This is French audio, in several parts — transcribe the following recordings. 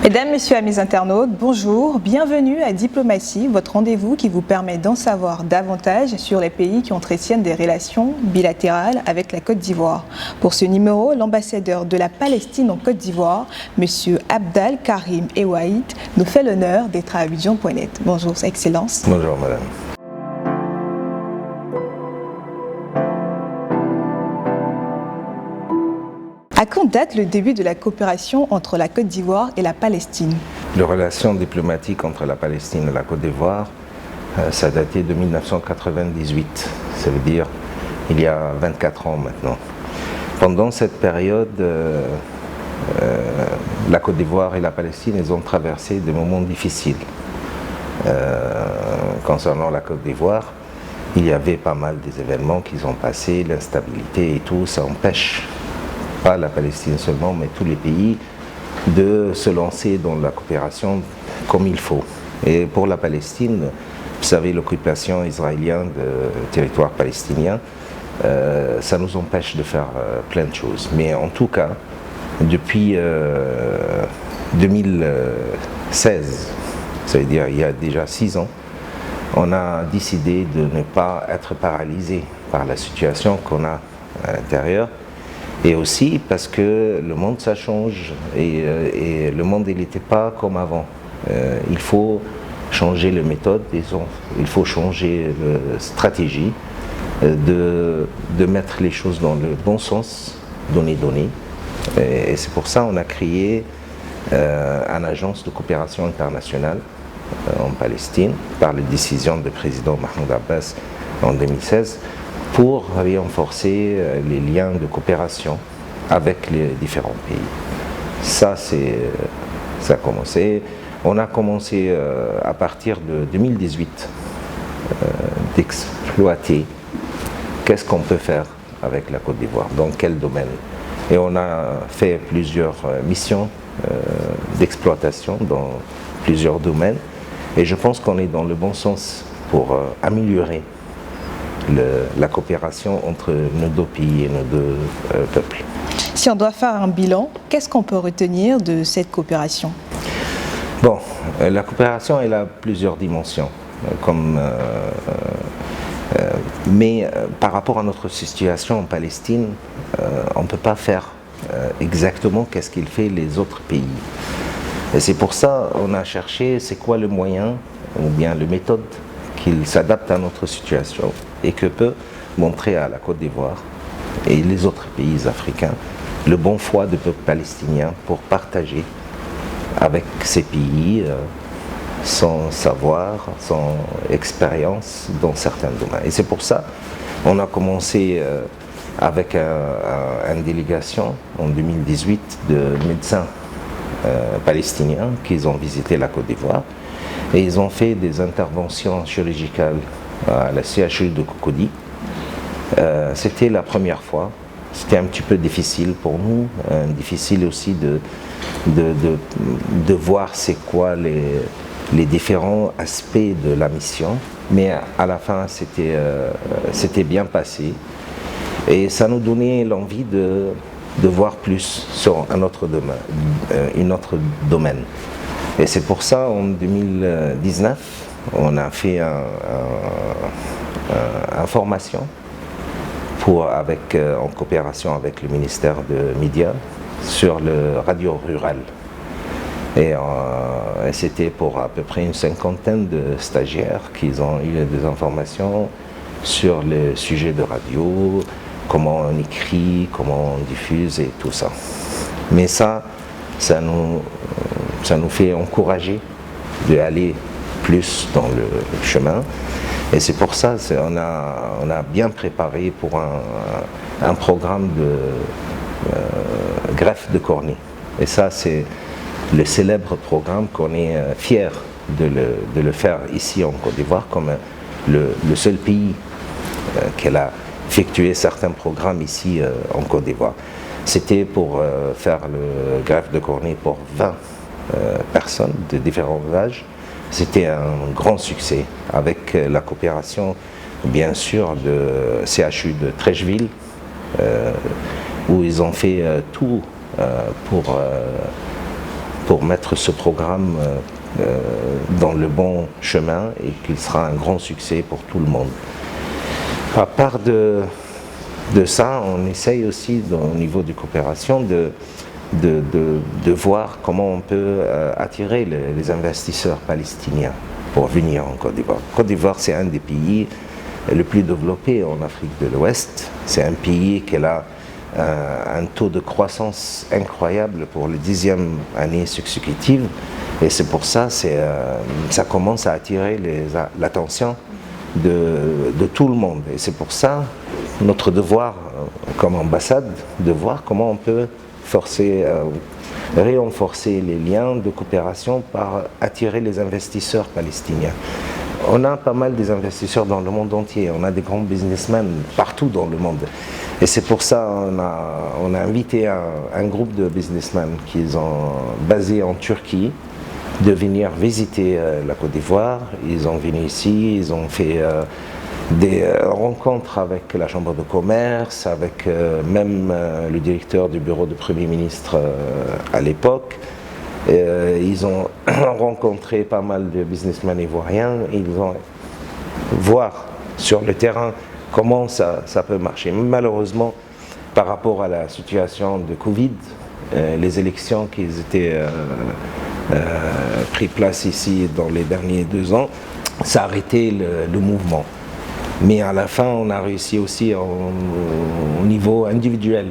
Mesdames, Messieurs, amis internautes, bonjour, bienvenue à Diplomatie, votre rendez-vous qui vous permet d'en savoir davantage sur les pays qui entretiennent des relations bilatérales avec la Côte d'Ivoire. Pour ce numéro, l'ambassadeur de la Palestine en Côte d'Ivoire, M. Abdal Karim Ewahid, nous fait l'honneur d'être à Abidjan.net. Bonjour, Sa Excellence. Bonjour, Madame. À quand date le début de la coopération entre la Côte d'Ivoire et la Palestine? Les relations diplomatiques entre la Palestine et la Côte d'Ivoire, ça a daté de 1998, ça veut dire il y a 24 ans maintenant. Pendant cette période, la Côte d'Ivoire et la Palestine, ils ont traversé des moments difficiles. Concernant la Côte d'Ivoire, il y avait pas mal des événements qui ont passé, l'instabilité et tout, ça empêche pas la Palestine seulement, mais tous les pays, de se lancer dans la coopération comme il faut. Et pour la Palestine, vous savez, l'occupation israélienne du territoire palestinien, ça nous empêche de faire plein de choses. Mais en tout cas, depuis 2016, ça veut dire il y a déjà 6 ans, on a décidé de ne pas être paralysé par la situation qu'on a à l'intérieur. Et aussi parce que le monde ça change et le monde il n'était pas comme avant. Il faut changer les méthodes, il faut changer la stratégie, de mettre les choses dans le bon sens, donner. Et c'est pour ça qu'on a créé une agence de coopération internationale en Palestine par la décision du président Mahmoud Abbas en 2016. Pour renforcer les liens de coopération avec les différents pays. Ça a commencé. On a commencé à partir de 2018 d'exploiter qu'est-ce qu'on peut faire avec la Côte d'Ivoire, dans quel domaine. Et on a fait plusieurs missions d'exploitation dans plusieurs domaines. Et je pense qu'on est dans le bon sens pour améliorer la coopération entre nos deux pays et nos deux peuples. Si on doit faire un bilan, qu'est-ce qu'on peut retenir de cette coopération? Bon, la coopération elle a plusieurs dimensions, mais par rapport à notre situation en Palestine, on ne peut pas faire exactement qu'est-ce qu'il fait les autres pays. Et c'est pour ça qu'on a cherché c'est quoi le moyen ou bien la méthode qu'il s'adapte à notre situation et que peut montrer à la Côte d'Ivoire et les autres pays africains le bon foi du peuple palestinien pour partager avec ces pays son savoir, son expérience dans certains domaines. Et c'est pour ça qu'on a commencé avec une délégation en 2018 de médecins palestiniens qui ont visité la Côte d'Ivoire. Et ils ont fait des interventions chirurgicales à la CHU de Cocody. C'était la première fois. C'était un petit peu difficile pour nous, difficile aussi de voir c'est quoi les différents aspects de la mission. Mais à la fin, c'était bien passé. Et ça nous donnait l'envie de voir plus sur un autre domaine. Et c'est pour ça, en 2019, on a fait une formation en coopération avec le ministère des Médias sur le radio rural. Et c'était pour à peu près une 50aine de stagiaires qui ont eu des informations sur le sujet de radio, comment on écrit, comment on diffuse et tout ça. Mais ça nous fait encourager d'aller plus dans le chemin. Et c'est pour ça qu'on a bien préparé pour un programme de greffe de cornée. Et ça, c'est le célèbre programme qu'on est fier de le faire ici en Côte d'Ivoire comme le seul pays qui a effectué certains programmes ici en Côte d'Ivoire. C'était pour faire le greffe de cornée pour 20 personnes de différents âges. C'était un grand succès avec la coopération bien sûr de CHU de Trècheville où ils ont fait tout pour mettre ce programme dans le bon chemin et qu'il sera un grand succès pour tout le monde. À part de ça, on essaye aussi au niveau de coopération de voir comment on peut attirer les investisseurs palestiniens pour venir en Côte d'Ivoire. Côte d'Ivoire, c'est un des pays le plus développé en Afrique de l'Ouest. C'est un pays qui a un taux de croissance incroyable pour la 10e année consécutive. Et c'est pour ça ça commence à attirer l'attention de tout le monde. Et c'est pour ça notre devoir comme ambassade de voir comment on peut renforcer les liens de coopération par attirer les investisseurs palestiniens. On a pas mal des investisseurs dans le monde entier, on a des grands businessmen partout dans le monde. Et c'est pour ça qu'on a invité un groupe de businessmen qui sont basés en Turquie de venir visiter la Côte d'Ivoire. Ils ont venu ici, ils ont fait des rencontres avec la Chambre de commerce, avec même le directeur du bureau du Premier ministre à l'époque. Ils ont rencontré pas mal de businessmen ivoiriens. Ils ont voir sur le terrain comment ça peut marcher. Malheureusement, par rapport à la situation de Covid, les élections qui étaient pris place ici dans les derniers 2 ans, ça a arrêté le mouvement. Mais à la fin, on a réussi aussi au niveau individuel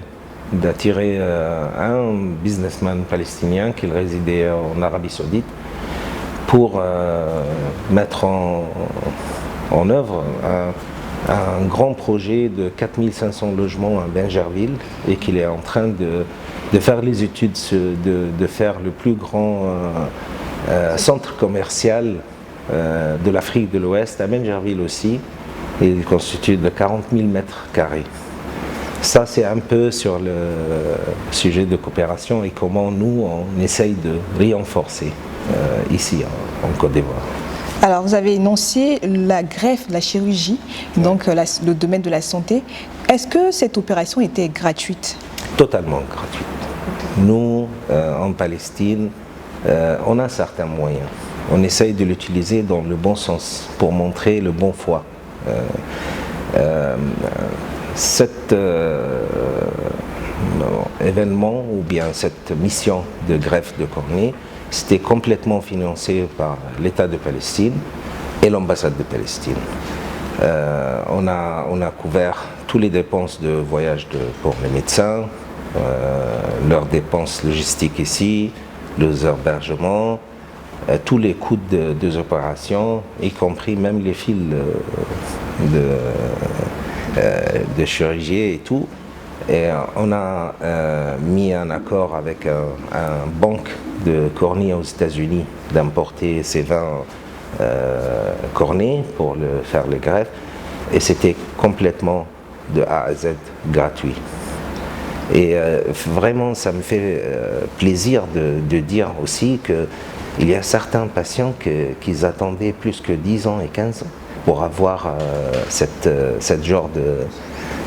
d'attirer un businessman palestinien qui résidait en Arabie Saoudite pour mettre en œuvre un grand projet de 4500 logements à Bingerville et qu'il est en train de faire les études, de faire le plus grand centre commercial de l'Afrique de l'Ouest, à Bingerville aussi. Et il constitue de 40 000 mètres carrés. Ça, c'est un peu sur le sujet de coopération et comment nous, on essaye de renforcer ici, en Côte d'Ivoire. Alors, vous avez énoncé la greffe, la chirurgie, donc le domaine de la santé. Est-ce que cette opération était gratuite? Totalement gratuite. Nous, en Palestine, on a certains moyens. On essaye de l'utiliser dans le bon sens pour montrer le bon foi. Cet événement ou bien cette mission de greffe de cornée, c'était complètement financé par l'État de Palestine et l'ambassade de Palestine. On a couvert toutes les dépenses de voyage pour les médecins, leurs dépenses logistiques ici, leurs hébergements, tous les coûts des opérations, y compris même les fils de chirurgie et tout. Et on a mis un accord avec un banque de cornée aux États-Unis d'importer ces 20 cornées pour faire les greffes. Et c'était complètement de A à Z gratuit. Et vraiment, ça me fait plaisir de dire aussi qu'il y a certains patients qui attendaient plus que 10 ans et 15 ans pour avoir cette genre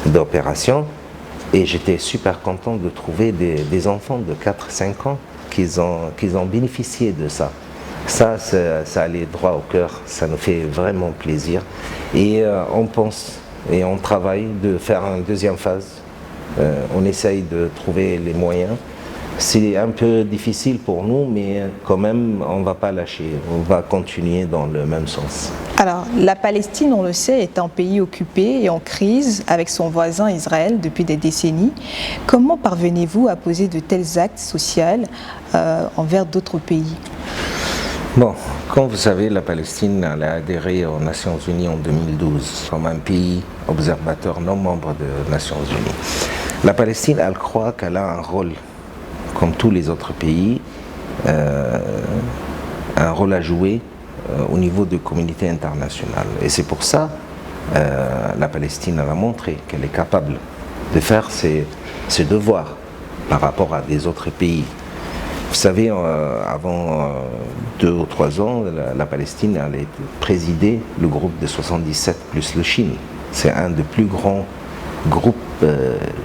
d'opération. Et j'étais super content de trouver des enfants de 4-5 ans qui ont bénéficié de ça. Ça allait droit au cœur, ça nous fait vraiment plaisir. Et on pense et on travaille de faire une deuxième phase. On essaye de trouver les moyens. C'est un peu difficile pour nous, mais quand même, on ne va pas lâcher. On va continuer dans le même sens. Alors, la Palestine, on le sait, est un pays occupé et en crise avec son voisin Israël depuis des décennies. Comment parvenez-vous à poser de tels actes sociaux envers d'autres pays? Bon, comme vous savez, la Palestine a adhéré aux Nations Unies en 2012 comme un pays observateur non membre des Nations Unies. La Palestine, elle croit qu'elle a un rôle, comme tous les autres pays, un rôle à jouer au niveau de la communauté internationale. Et c'est pour ça la Palestine a montré qu'elle est capable de faire ses devoirs par rapport à des autres pays. Vous savez, avant 2 ou 3 ans, la Palestine allait présider le groupe de 77 plus le Chine. C'est un des plus grands groupes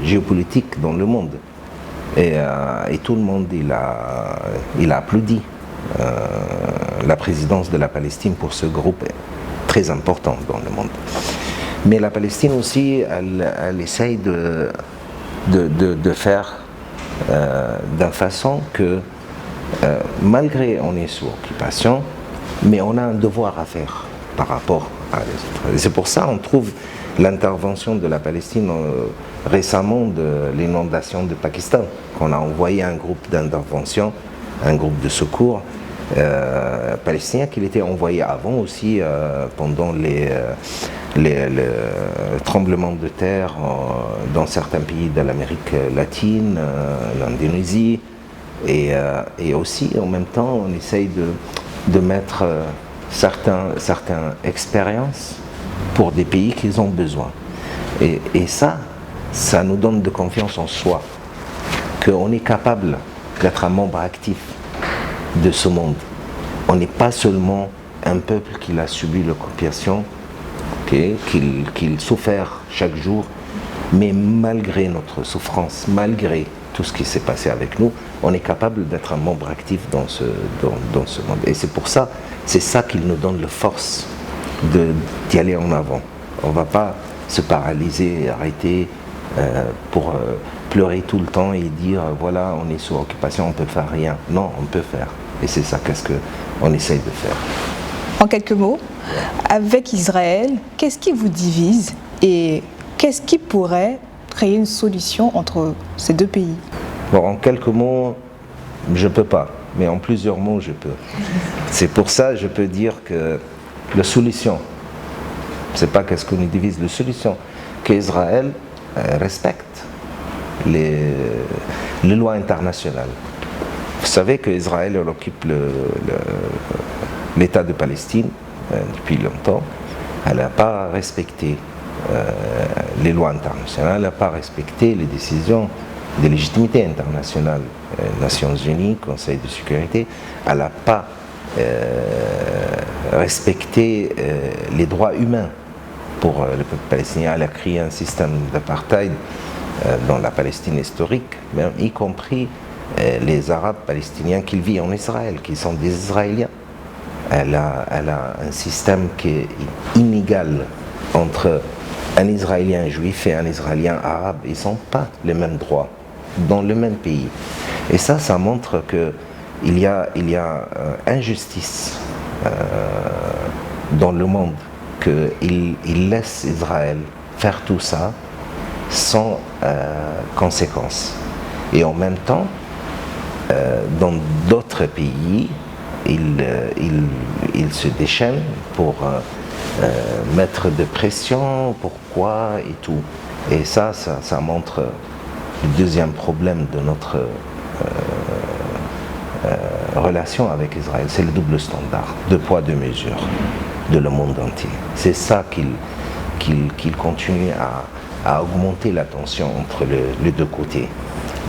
géopolitiques dans le monde. Et tout le monde il a applaudi la présidence de la Palestine pour ce groupe très important dans le monde. Mais la Palestine aussi, elle essaye de faire d'une façon que, malgré on est sous occupation, mais on a un devoir à faire par rapport à les autres. Et c'est pour ça qu'on trouve l'intervention de la Palestine récemment de l'inondation du Pakistan, qu'on a envoyé un groupe d'intervention, un groupe de secours palestinien qui était envoyé avant aussi pendant les tremblements de terre dans certains pays de l'Amérique latine, l'Indonésie, et aussi en même temps on essaye de mettre certaines expériences pour des pays qui ont besoin. Et ça nous donne de confiance en soi, qu'on est capable d'être un membre actif de ce monde. On n'est pas seulement un peuple qui a subi l'occupation, qu'il souffre chaque jour, mais malgré notre souffrance, malgré tout ce qui s'est passé avec nous, on est capable d'être un membre actif dans ce monde. Et c'est pour ça, c'est ça qui nous donne la force d'y aller en avant. On ne va pas se paralyser, arrêter pour pleurer tout le temps et dire voilà, on est sous occupation, on ne peut faire rien. Non, on peut faire. Et c'est ça qu'est-ce qu'on essaye de faire. En quelques mots, avec Israël, qu'est-ce qui vous divise et qu'est-ce qui pourrait créer une solution entre ces deux pays? Bon, en quelques mots, je ne peux pas, mais en plusieurs mots, je peux. C'est pour ça que je peux dire que la solution, c'est pas qu'est-ce qui nous divise, la solution, qu'Israël respecte les lois internationales. Vous savez qu'Israël occupe l'État de Palestine depuis longtemps. Elle n'a pas respecté les lois internationales, elle n'a pas respecté les décisions de légitimité internationale, Nations Unies, Conseil de sécurité. Elle n'a pas respecté les droits humains pour le peuple palestinien. Elle a créé un système d'apartheid dans la Palestine historique, même y compris les Arabes palestiniens qui vivent en Israël, qui sont des Israéliens. Elle a un système qui est inégal entre un Israélien juif et un Israélien arabe. Ils n'ont pas les mêmes droits dans le même pays. Et ça montre qu'il y a injustice dans le monde, qu'il laisse Israël faire tout ça sans conséquences. Et en même temps, dans d'autres pays, il se déchaîne pour mettre de pression, pourquoi et tout. Et ça montre le deuxième problème de notre relation avec Israël, c'est le double standard, deux poids, deux mesures de le monde entier. C'est ça qu'il continue à augmenter la tension entre les deux côtés.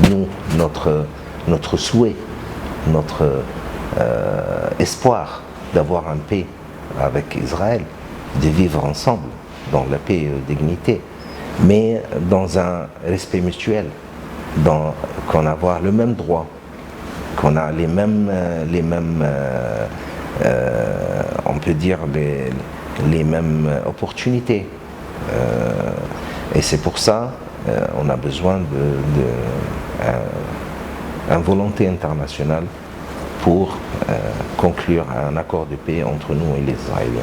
Nous, notre souhait, notre espoir d'avoir un paix avec Israël, de vivre ensemble dans la paix et la dignité, mais dans un respect mutuel, qu'on a le même droit, qu'on a les mêmes on peut dire les mêmes opportunités. Et c'est pour ça on a besoin d'une volonté internationale pour conclure un accord de paix entre nous et les Israéliens.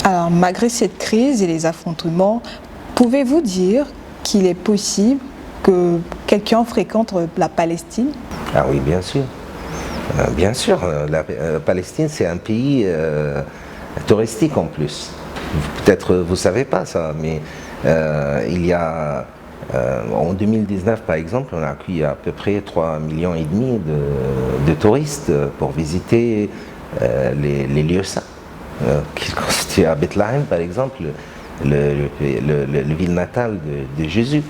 Alors, malgré cette crise et les affrontements, pouvez-vous dire qu'il est possible que quelqu'un fréquente la Palestine? Ah oui, bien sûr. Bien sûr, la Palestine, c'est un pays touristique en plus. Peut-être vous ne savez pas ça, mais il y a en 2019 par exemple, on a accueilli à peu près 3,5 millions de touristes pour visiter les lieux saints qui constituent à Bethléem par exemple, le ville natale de Jésus.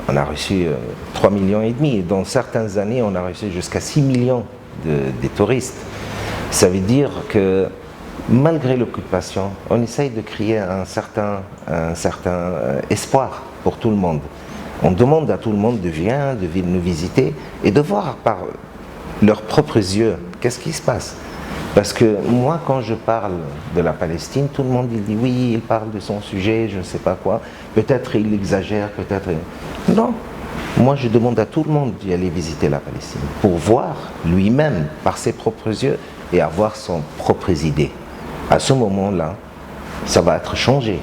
On a reçu 3,5 millions et dans certaines années on a reçu jusqu'à 6 millions de touristes. Ça veut dire que malgré l'occupation, on essaye de créer un certain espoir pour tout le monde. On demande à tout le monde de venir nous visiter et de voir par leurs propres yeux qu'est-ce qui se passe. Parce que moi, quand je parle de la Palestine, tout le monde il dit oui, il parle de son sujet, je ne sais pas quoi. Peut-être il exagère, peut-être... Non. Moi, je demande à tout le monde d'y aller visiter la Palestine pour voir lui-même par ses propres yeux et avoir son propres idées. À ce moment-là, ça va être changé,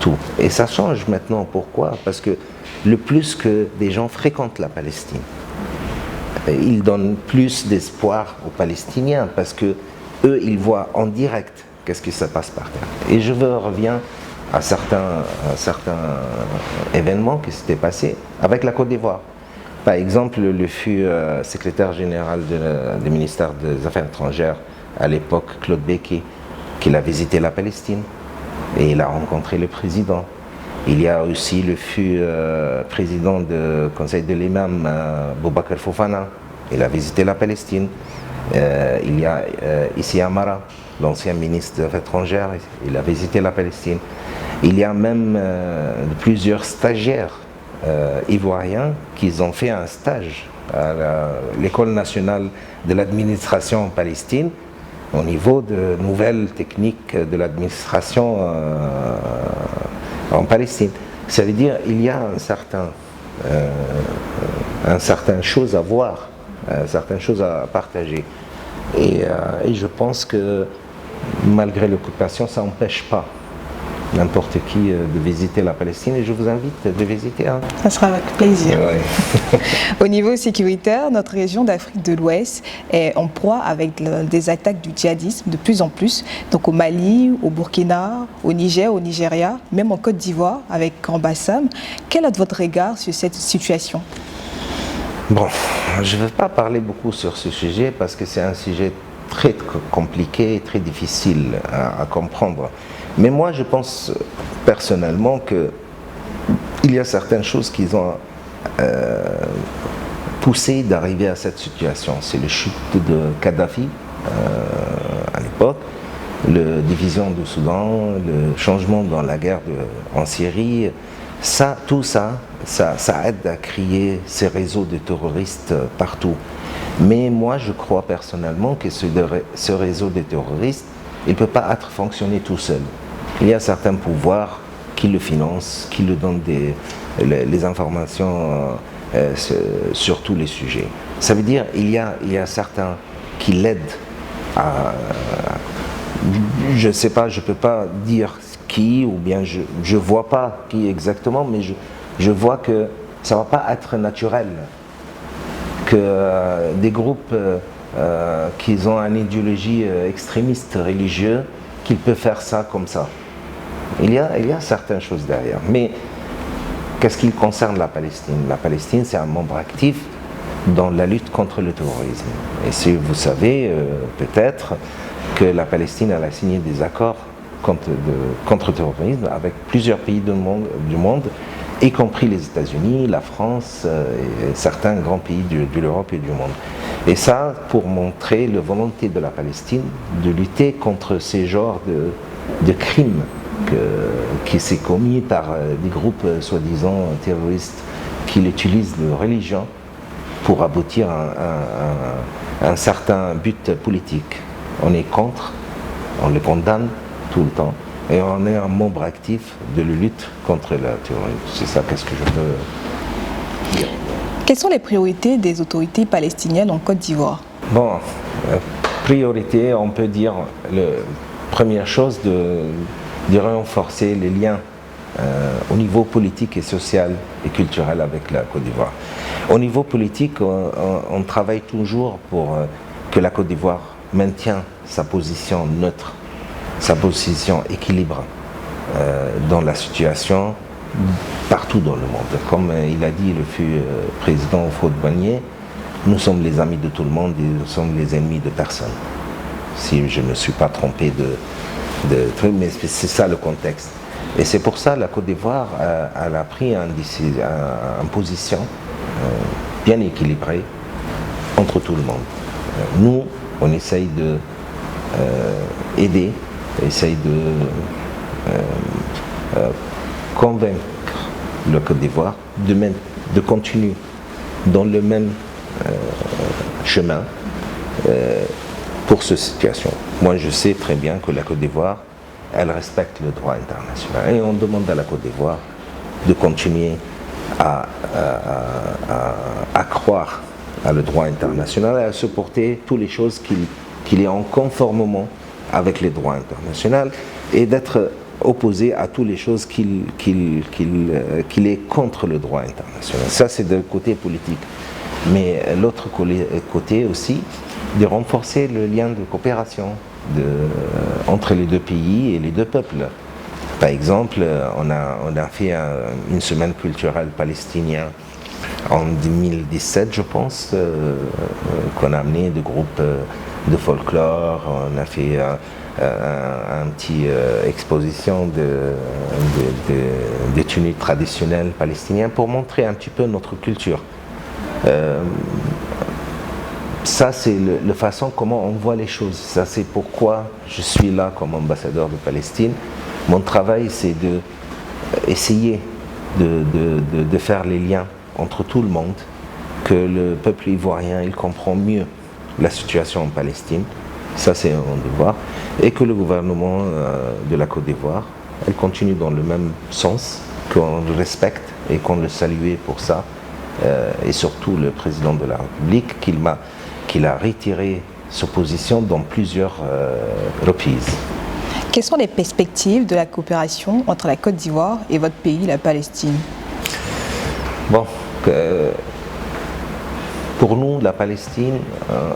tout. Et ça change maintenant. Pourquoi? Parce que le plus que des gens fréquentent la Palestine, ils donnent plus d'espoir aux Palestiniens parce que eux, ils voient en direct qu'est-ce qui se passe par terre. Et je reviens à certains événements qui s'étaient passés avec la Côte d'Ivoire. Par exemple, le fut secrétaire général du ministère des Affaires étrangères à l'époque, Claude Béki, qui a visité la Palestine et il a rencontré le président. Il y a aussi le fut président du Conseil de l'imam, Boubacar Fofana. Il a visité la Palestine. Il y a Issi Amara, l'ancien ministre des Affaires étrangères. Il a visité la Palestine. Il y a même plusieurs stagiaires ivoiriens qui ont fait un stage à l'École nationale de l'administration en Palestine au niveau de nouvelles techniques de l'administration en Palestine. Ça veut dire qu'il y a un certain chose à voir, certaines choses à partager. Et je pense que malgré l'occupation, ça n'empêche pas n'importe qui de visiter la Palestine et je vous invite de visiter. Hein. Ça sera avec plaisir. Ouais. Au niveau sécuritaire, notre région d'Afrique de l'Ouest est en proie avec des attaques du djihadisme de plus en plus. Donc au Mali, au Burkina, au Niger, au Nigeria, même en Côte d'Ivoire avec Grand Bassam. Quel est votre regard sur cette situation? Bon, je ne vais pas parler beaucoup sur ce sujet parce que c'est un sujet très compliqué et très difficile à comprendre. Mais moi, je pense personnellement qu'il y a certaines choses qui ont poussé d'arriver à cette situation. C'est le chute de Kadhafi à l'époque, la division du Soudan, le changement dans la guerre en Syrie. Tout ça aide à créer ces réseaux de terroristes partout. Mais moi, je crois personnellement que ce réseau de terroristes, il ne peut pas être fonctionné tout seul. Il y a certains pouvoirs qui le financent, qui lui donnent les informations sur tous les sujets. Ça veut dire qu'il y a certains qui l'aident à... Je ne sais pas, je ne peux pas dire qui, ou bien je ne vois pas qui exactement, mais je vois que ça ne va pas être naturel. Que des groupes qui ont une idéologie extrémiste religieuse, qu'ils peuvent faire ça comme ça. Il y a certaines choses derrière. Mais qu'est-ce qui concerne la Palestine? La Palestine, c'est un membre actif dans la lutte contre le terrorisme. Et si vous savez, peut-être, que la Palestine a signé des accords contre le terrorisme avec plusieurs pays du monde, y compris les États-Unis, la France et certains grands pays de l'Europe et du monde. Et ça, pour montrer la volonté de la Palestine de lutter contre ces genres de crimes qui s'est commis par des groupes soi-disant terroristes qui utilisent la religion pour aboutir à un certain but politique. On est contre, on le condamne tout le temps. Et on est un membre actif de la lutte contre le terrorisme. C'est ça qu'est-ce que je peux dire. Quelles sont les priorités des autorités palestiniennes en Côte d'Ivoire? Bon, priorité, on peut dire, la première chose, de renforcer les liens au niveau politique et social et culturel avec la Côte d'Ivoire. Au niveau politique, on travaille toujours pour que la Côte d'Ivoire maintienne sa position neutre, sa position équilibrée dans la situation partout dans le monde. Comme il a dit le fut président Houphouët-Boigny, nous sommes les amis de tout le monde et nous sommes les ennemis de personne. Si je ne me suis pas trompé de truc, mais c'est ça le contexte. Et c'est pour ça que la Côte d'Ivoire elle a pris une position bien équilibrée entre tout le monde. Nous, on essaye de aider, essaye de convaincre le Côte d'Ivoire de continuer dans le même chemin pour cette situation. Moi, je sais très bien que la Côte d'Ivoire, elle respecte le droit international. Et on demande à la Côte d'Ivoire de continuer à croire à le droit international et à supporter toutes les choses qu'il est en conformément avec les droits internationaux et d'être opposé à toutes les choses qu'il est contre le droit international. Ça, c'est du côté politique. Mais l'autre côté aussi, de renforcer le lien de coopération entre les deux pays et les deux peuples. Par exemple, on a fait une semaine culturelle palestinienne en 2017, je pense, qu'on a amené des groupes de folklore, on a fait un petit exposition de tenues traditionnelles palestiniennes pour montrer un petit peu notre culture. Ça, c'est la façon comment on voit les choses. Ça, c'est pourquoi je suis là comme ambassadeur de Palestine. Mon travail, c'est d'essayer de faire les liens entre tout le monde, que le peuple ivoirien il comprend mieux la situation en Palestine. Ça, c'est un devoir. Et que le gouvernement de la Côte d'Ivoire, elle continue dans le même sens, qu'on le respecte et qu'on le salue pour ça. Et surtout le président de la République, qu'il a retiré sa position dans plusieurs reprises. Quelles sont les perspectives de la coopération entre la Côte d'Ivoire et votre pays, la Palestine? Bon, pour nous, la Palestine,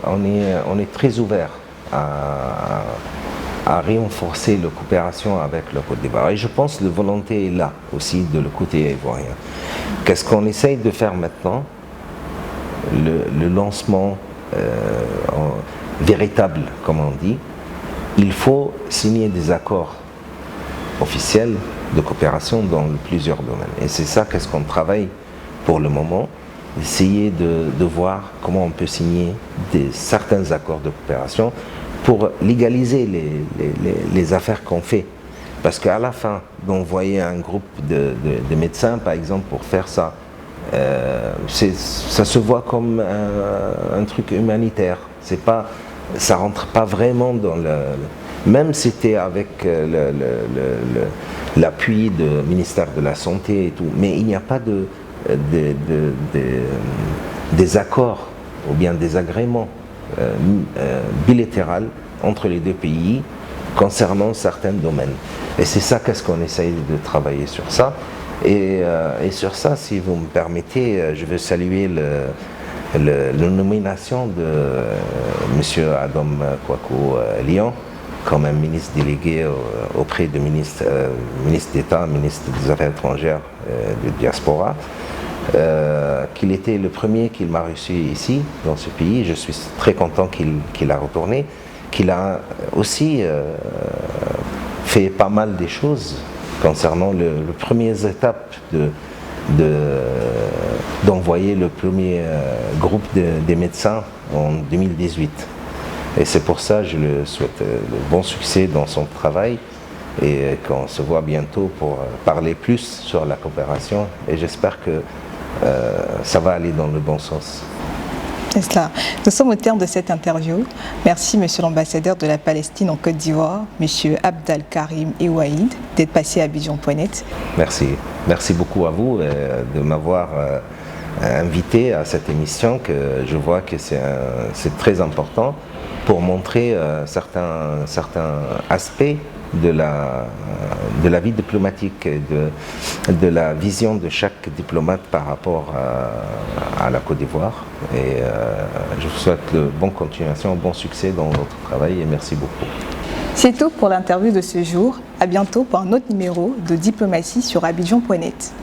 on est très ouvert à renforcer la coopération avec la Côte d'Ivoire. Et je pense que la volonté est là aussi de le côté ivoirien. Qu'est-ce qu'on essaye de faire maintenant? Le lancement véritable, comme on dit, il faut signer des accords officiels de coopération dans plusieurs domaines. Et c'est ça qu'est-ce qu'on travaille pour le moment, essayer de voir comment on peut signer certains accords de coopération pour légaliser les affaires qu'on fait. Parce qu'à la fin, d'envoyer un groupe de médecins, par exemple, pour faire ça, ça se voit comme un truc humanitaire. Ça rentre pas vraiment dans le... Même si c'était avec l'appui du ministère de la Santé et tout, mais il n'y a pas des accords ou bien des agréments bilatéraux entre les deux pays concernant certains domaines. Et c'est ça qu'est-ce qu'on essaye de travailler sur ça. Et sur ça, si vous me permettez, je veux saluer la nomination de M. Adam Kwaku Lyon comme un ministre délégué auprès du ministre d'État, ministre des Affaires étrangères de diaspora, qu'il était le premier qu'il m'a reçu ici, dans ce pays. Je suis très content qu'il a retourné, qu'il a aussi fait pas mal de choses concernant les premières étapes d'envoyer le premier groupe des médecins en 2018. Et c'est pour ça que je lui souhaite le bon succès dans son travail et qu'on se voit bientôt pour parler plus sur la coopération. Et j'espère que ça va aller dans le bon sens. C'est cela. Nous sommes au terme de cette interview. Merci, Monsieur l'ambassadeur de la Palestine en Côte d'Ivoire, Monsieur Abdal Karim Ewaïd, d'être passé à Abidjan.net. Merci. Merci beaucoup à vous de m'avoir invité à cette émission, que je vois que c'est très important pour montrer certains aspects de la vie diplomatique et de la vision de chaque diplomate par rapport à la Côte d'Ivoire. Et je vous souhaite de bonne continuation, bon succès dans votre travail et merci beaucoup. C'est tout pour l'interview de ce jour. À bientôt pour un autre numéro de Diplomatie sur Abidjan.net.